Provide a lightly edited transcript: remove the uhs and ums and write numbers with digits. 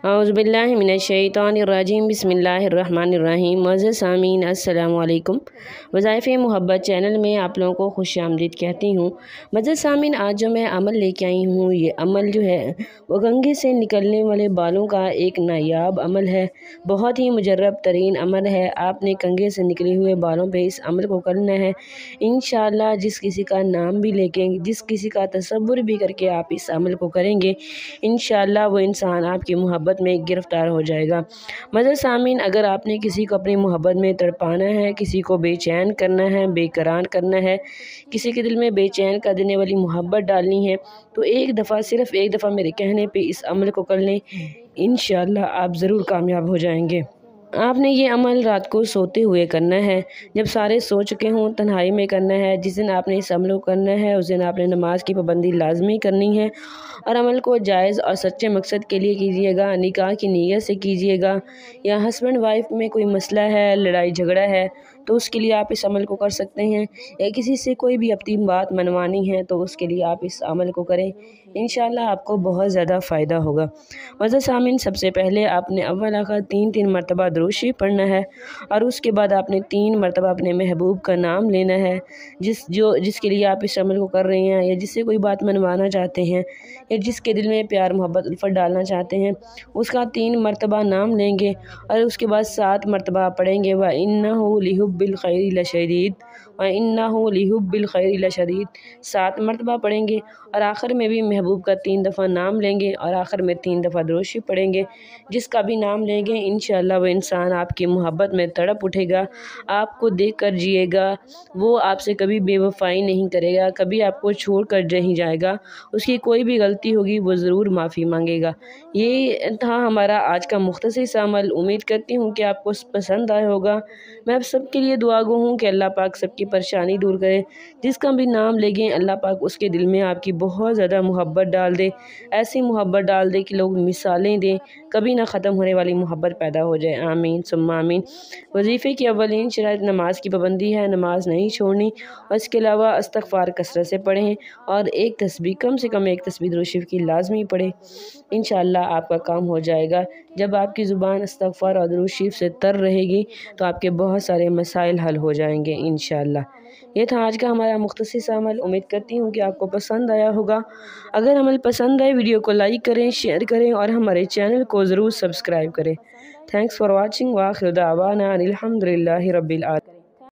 औज़ुबिल्लाहि मिनश्शैतानिर्रजीम बिस्मिल्लाहिर्रहमानिर्रहीम। मुअज़्ज़ज़ सामीन अस्सलामु अलैकुम। वज़ाइफ़े मोहब्बत चैनल में आप लोगों को खुशामदीद कहती हूँ। मुअज़्ज़ज़ सामीन, आज जो मैं अमल लेके आई हूँ, ये अमल जो है वो कंघे से निकलने वाले बालों का एक नायाब अमल है। बहुत ही मुजर्रब तरीन अमल है। आपने कंघे से निकले हुए बालों पे इस अमल को करना है। इंशाअल्लाह जिस किसी का नाम भी लेके, जिस किसी का तसव्वुर भी करके आप इस अमल को करेंगे, इंशाअल्लाह वो इंसान आपकी मोहब्बत में गिरफ्तार हो जाएगा। मुअज़्ज़ज़ सामीन, अगर आपने किसी को अपनी मोहब्बत में तड़पाना है, किसी को बेचैन करना है, बेकरार करना है, किसी के दिल में बेचैन कर देने वाली मोहब्बत डालनी है, तो एक दफ़ा, सिर्फ़ एक दफ़ा मेरे कहने पे इस अमल को कर लें। इंशाअल्लाह आप ज़रूर कामयाब हो जाएंगे। आपने ये अमल रात को सोते हुए करना है, जब सारे सो चुके हों तन्हाई में करना है। जिस दिन आपने इस अमल को करना है उस दिन आपने नमाज की पाबंदी लाजमी करनी है और अमल को जायज़ और सच्चे मकसद के लिए कीजिएगा। निकाह की नीयत से कीजिएगा, या हस्बैंड वाइफ में कोई मसला है, लड़ाई झगड़ा है, तो उसके लिए आप इस अमल को कर सकते हैं। या किसी से कोई भी अपनी बात मनवानी है तो उसके लिए आप इस अमल को करें। इंशाअल्लाह आपको बहुत ज़्यादा फ़ायदा होगा। मुअज़्ज़ज़ सामीन, सबसे पहले आपने अव्वल आखिर 3 मरतबा दुरूद शरीफ पढ़ना है और उसके बाद आपने 3 मरतबा अपने महबूब का नाम लेना है, जिसके लिए आप इस अमल को कर रहे हैं, या जिससे कोई बात मनवाना चाहते हैं, या जिसके दिल में प्यार मोहब्बत उल्फत डालना चाहते हैं, उसका 3 मरतबा नाम लेंगे और उसके बाद 7 मरतबा पढ़ेंगे व इन्नहु लिहुब्बिल खैरि लशदीद, व इन्नहु लिहुब्बिल खैरि लशदीद। 7 मरतबा पढ़ेंगे और आखिर में भी महबूब का 3 दफ़ा नाम लेंगे और आखिर में 3 दफ़ा दुरूद शरीफ पढ़ेंगे। जिसका भी नाम लेंगे इंशाअल्लाह वो इंसान आपकी मोहब्बत में तड़प उठेगा, आपको देख कर जिएगा, वो आपसे कभी बेवफाई नहीं करेगा, कभी आपको छोड़ कर नहीं जाएगा। उसकी कोई भी गलती होगी वो ज़रूर माफ़ी मांगेगा। ये था हमारा आज का मुख्तसर सा अमल। उम्मीद करती हूँ कि आपको पसंद आया होगा। मैं आप सबके लिए दुआ गो हूँ कि अल्लाह पाक सबकी परेशानी दूर करे। जिसका भी नाम लेंगे अल्लाह पाक उसके दिल में आपकी बहुत ज़्यादा मोहब्बत डाल दे, ऐसी मोहब्बत डाल दे कि लोग मिसालें दें, कभी ना ख़त्म होने वाली मोहब्बत पैदा हो जाए। आमीन सुम्मा आमीन। वजीफ़े की अव्वलीन शराइत नमाज की पाबंदी है, नमाज नहीं छोड़नी, और इसके अलावा इस्तिग़फ़ार कसरत से पढ़ें और एक तस्बीह, कम से कम एक तस्बीह दुरूद शरीफ की लाजमी पढ़ें। इंशाअल्लाह आपका काम हो जाएगा। जब आपकी ज़ुबान इस्तिग़फ़ार और दुरूद शरीफ से तर रहेगी तो आपके बहुत सारे मसाइल हल हो जाएंगे इंशाअल्लाह। ये था आज का हमारा मुख्तसर सा अमल। उम्मीद करती हूँ कि आपको पसंद आया होगा। अगर अमल पसंद आए वीडियो को लाइक करें, शेयर करें और हमारे चैनल को ज़रूर सब्सक्राइब करें। Thanks for watching. व आखिर दावाना अनिल हम्दुलिल्लाहि रब्बिल आलमीन।